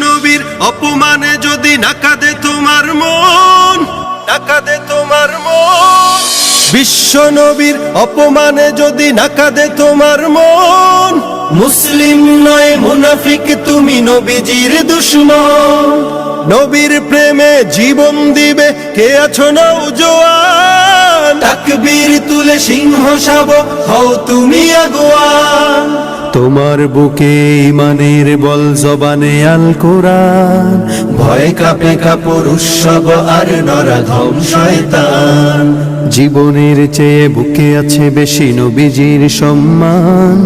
নবীর অপমানে যদি না কাঁদে তোমার মন, না কাঁদে তোমার মন, বিশ্ব নবীর অপমানে যদি না কাঁদে তোমার মন, মুসলিম নয় মুনাফিক তুমি নবীজির দুশমন। নবীর প্রেমে জীবন দিবে কে আছো নওজোয়ান, তাকবীর তুলে সিংহ শাবক হও তুমি আগুয়ান। তোমার বুকে ইমানের বল জবানে আল কোরআন, ভয় কাঁপে কাপড় উৎসব আর নরাধম শয়তান। জীবনের চেয়ে বুকে আছে বেশি নবীজির সম্মান,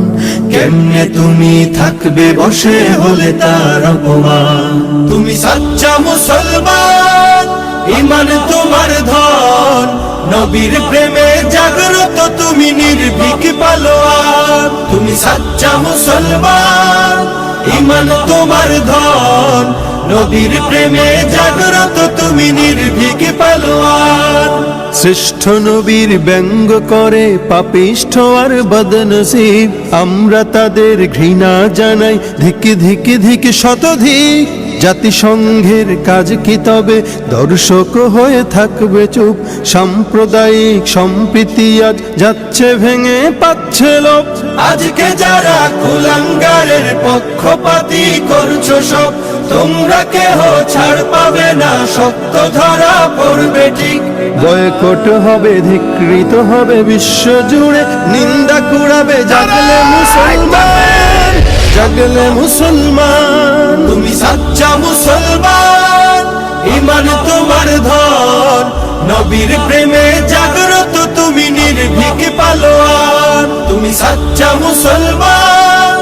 কেমনে তুমি থাকবে বসে হলে তার অপমান। তুমি সাচ্চা মুসলমান, ইমান তোমার ধন, নবীর প্রেমে জাগ্রত তুমি নির্ভীক পালোয়ান। তুমি সাচ্চা মুসলমান, ইমান তোমার ধন, নবীর প্রেমে জাগ্রত তুমি নির্ভীক পালোয়ান। শ্রেষ্ঠ নবীর ব্যঙ্গ করে পাপিষ্ঠ আর বদনসিব, আমরা তাদের ঘৃণা জানাই ধিকি ধিকি ধিকি শতধিক। জাতিসংঘের কাজ কি তবে দর্শক হয়ে থাকবে চুপ, সাম্প্রদায়িক সম্প্রীতি আজ যাচ্ছে ভেঙে পাচ্ছে লোক। আজকে যারা কুলাঙ্গারের পক্ষপাতী করছো সব, তোমরা কেহ ছাড় পাবে না, সত্য ধরা পড়বে ঠিক। বয়কট হবে ধিকৃত হবে বিশ্ব জুড়ে, নিন্দা কুড়াবে জাগলে মুসলমান, জাগলে মুসলমান। তুমি সাচ্চা মুসলমান, ইমান তোমার ধন, নবীর প্রেমে জাগ্রত তুমি নির্ভীক পালোয়ান। তুমি সাচ্চা মুসলমান,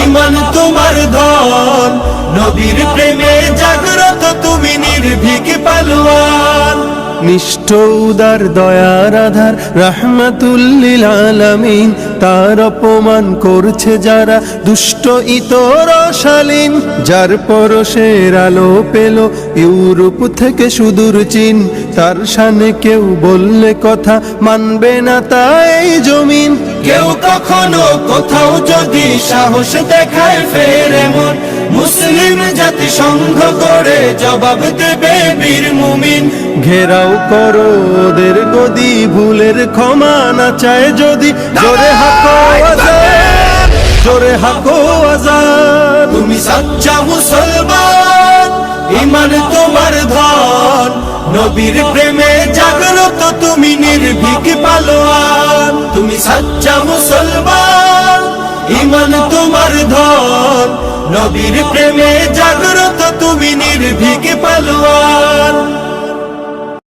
ইমান তোমার ধন, নবীর প্রেমে জাগ্রত তুমি নির্ভীক পালোয়ান। নিষ্ঠ উদার দয়ার আধার রাহমাতুল লিল আলামিন, তার অপমান করছে যারা দুষ্ট ইতর শালীন। যার পরশের আলো পেল ইউরোপ থেকে সুদূর চীন, তার শানে কেউ বললে কথা মানবে না তাই জমিন। কেউ কখনো কোথাও যদি সাহস দেখায় ফের এমন, মুসলিম জাতি সংঘ করে জবাব দেবে বীর মুমিন। ঘেরাও করো ওদের গদি, ভুলের ক্ষমা না চায় যদি, জোরে হাকো আজান, জোরে হাকো আজান। তুমি সাচ্চা মুসলমান, ইমান তোমার ধন, নবীর প্রেমে জাগ্রত তুমি নির্ভীক পালোয়ান। তুমি সাচ্চা মুসলমান, ইমান তোমার ধন, নবীর প্রেমে জাগ্রত তুমি নির্ভীক পালোয়ান।